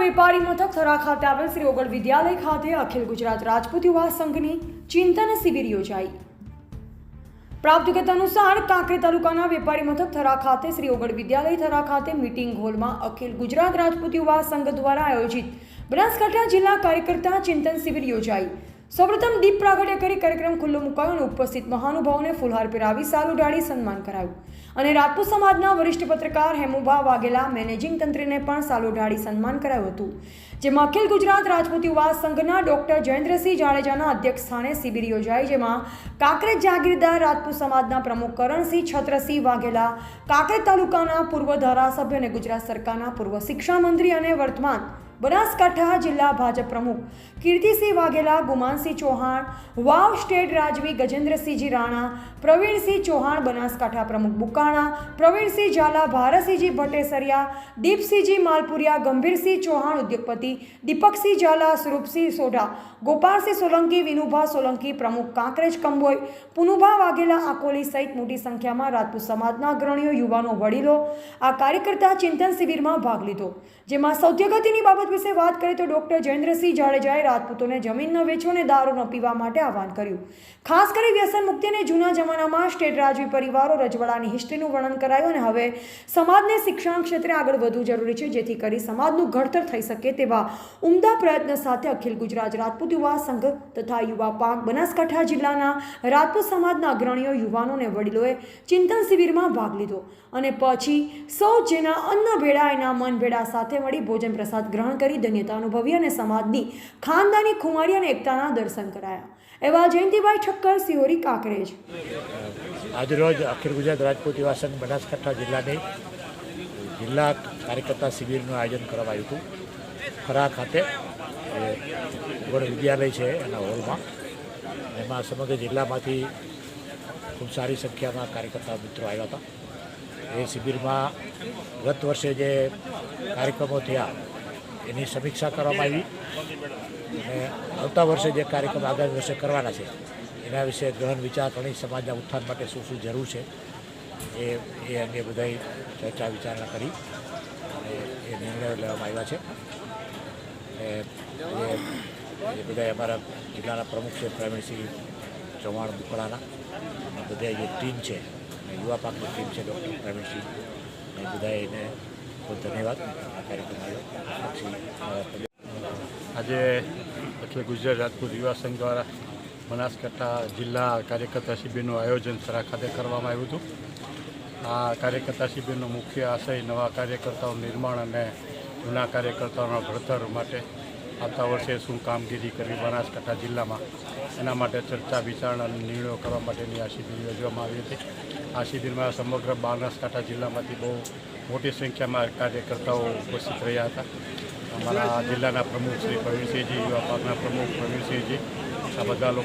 વેપારી મથક થરા ખાતે આવેલ શ્રી ઓગળ વિદ્યાલય ખાતે અખિલ ગુજરાત રાજપૂત યુવા સંઘની ચિંતન શિબિર યોજાઈ। પ્રાપ્ત વિગત અનુસાર કાંકરેજ તાલુકાના વેપારી મથક થરા ખાતે શ્રી ઓગળ વિદ્યાલય થરા ખાતે મીટિંગ હોલમાં અખિલ ગુજરાત રાજપૂત યુવા સંઘ દ્વારા આયોજિત બનાસકાંઠા જિલ્લા કાર્યકર્તા ચિંતન શિબિર યોજાઈ। સૌપ્રથમ દીપ પ્રાગટ્ય કરી કાર્યક્રમ ખુલ્લો મુકાયો અને ઉપસ્થિત મહાનુભાવોને ફૂલહાર પહેરાવી સાલ ઉડાડી સન્માન કરાયું અને રાજપૂત સમાજના વરિષ્ઠ પત્રકાર હેમુભા વાઘેલા મેનેજિંગ તંત્રીને પણ સાલ ઉડાડી સન્માન કરાયું હતું, જેમાં અખિલ ગુજરાત રાજપૂત યુવા સંઘના ડોક્ટર જયેન્દ્રસિંહ જાડેજાના અધ્યક્ષ સ્થાને શિબિર યોજાઈ, જેમાં કાંકરેજ જાગીરદાર રાજપૂત સમાજના પ્રમુખ કરણસિંહ છત્રસિંહ વાઘેલા, કાંકરેજ તાલુકાના પૂર્વ ધારાસભ્ય અને ગુજરાત સરકારના પૂર્વ શિક્ષણ મંત્રી અને વર્તમાન બનાસકાંઠા જિલ્લા ભાજપ પ્રમુખ કીર્તિસિંહ વાઘેલા, ગુમાનસિંહ ચૌહાણ, વાવ સ્ટેટ રાજવી ગજેન્દ્રસિંહજી રાણા, પ્રવીણસિંહ ચૌહાણ બનાસકાંઠા પ્રમુખ બુકાણા, પ્રવીણસિંહ ઝાલા, ભારતસિંહજી ભટ્ટેસરિયા, દીપસિંહજી માલપુરિયા, ગંભીરસિંહ ચૌહાણ ઉદ્યોગપતિ, દીપકસિંહ ઝાલા, સ્વરૂપસિંહ સોઢા, ગોપાલસિંહ સોલંકી, વિનુભા સોલંકી પ્રમુખ કાંકરેજ કંબોઈ, પુનુભા વાઘેલા આકોલી સહિત મોટી સંખ્યામાં રાજપૂત સમાજના અગ્રણીઓ, યુવાનો, વડીલો આ કાર્યકર્તા ચિંતન શિબિરમાં ભાગ લીધો, જેમાં સૌથી અગત્યની બાબત વિશે વાત કરીએ તો ડોક્ટર જયેન્દ્રસિંહ જાડેજાએ રાજપૂતોને જમીન ન વેચો અને દારૂ ન પીવા માટે આહવાન કર્યું। ખાસ કરી વ્યસન મુક્તિ અને જૂના જમાનામાં સ્ટેટ રાજવી પરિવારો રજવાડાની હિસ્ટ્રીનું વર્ણન કરાયું અને હવે સમાજને શિક્ષણ ક્ષેત્રે આગળ વધવું જરૂરી છે, જેથી કરી સમાજનું ઘડતર થઈ શકે તેવા ઉમદા પ્રયત્ન સાથે અખિલ ગુજરાત રાજપૂત યુવા સંઘ તથા યુવા પાંખ બનાસકાંઠા જિલ્લાના રાજપૂત સમાજના અગ્રણીઓ, યુવાનો અને વડીલોએ ચિંતન શિબિરમાં ભાગ લીધો અને પછી સૌ જેના અન્ન ભેળા એના મન ભેળા સાથે મળી ભોજન પ્રસાદ ગ્રહણ કરી ધન્યતા અનુભવી અને સમાજની ખાનદાની ખુમારી અને એકતાના દર્શન કરાયા। એવા જયંતિભાઈ ઠક્કર, સિહોરી, કાંકરેજ। આજરોજ અખિલ ગુજરાત રાજપૂત યુવા સંઘ બનાસકાંઠા જિલ્લાની જિલ્લા કાર્યકર્તા શિબિરનું આયોજન કરવામાં આવ્યું હતું। ખરા ખાતે ઓગળ વિદ્યાલય છે એના હોલમાં, એમાં સમગ્ર જિલ્લામાંથી ખૂબ સારી સંખ્યામાં કાર્યકર્તા મિત્રો આવ્યા હતા। એ શિબિરમાં ગત વર્ષે જે કાર્યક્રમો થયા એની સમીક્ષા કરવામાં આવી અને આવતા વર્ષે જે કાર્યક્રમ આગામી વર્ષે કરવાના છે એના વિશે ગહન વિચારસરણી, સમાજના ઉત્થાન માટે શું શું જરૂર છે એ અંગે બધાય ચર્ચા વિચારણા કરી અને એ નિર્ણયો લેવામાં આવ્યા છે। એ બધા અમારા જિલ્લાના પ્રમુખ છે પ્રવીણસિંહ ચૌહાણ બુકડાના, બધા જે ટીમ છે યુવા પાંખની ટીમ છે ડૉક્ટર પ્રવીણસિંહ, એ બધા એને ખૂબ ધન્યવાદ। કાર્યક્રમ આજે અખિલ ગુજરાત રાજપૂત યુવા સંઘ દ્વારા બનાસકાંઠા જિલ્લા કાર્યકર્તા શિબિરનું આયોજન થરા ખાતે કરવામાં આવ્યું હતું। આ કાર્યકર્તા શિબિરનો મુખ્ય આશય નવા કાર્યકર્તાઓનું નિર્માણ અને જૂના કાર્યકર્તાઓના ઘડતર માટે આવતા વર્ષે શું કામગીરી કરવી બનાસકાંઠા જિલ્લામાં એના માટે ચર્ચા વિચારણા અને નિર્ણયો કરવા માટેની આ શિબિર યોજવામાં આવી હતી। આ શિબિરમાં સમગ્ર બનાસકાંઠા જિલ્લામાંથી બહુ મોટી સંખ્યામાં કાર્યકર્તાઓ ઉપસ્થિત રહ્યા હતા। અમારા જિલ્લાના પ્રમુખ શ્રી પ્રવીણસિંહજી, યુવા પાંખના પ્રમુખ પ્રવીણસિંહજી, આ બધા લોકો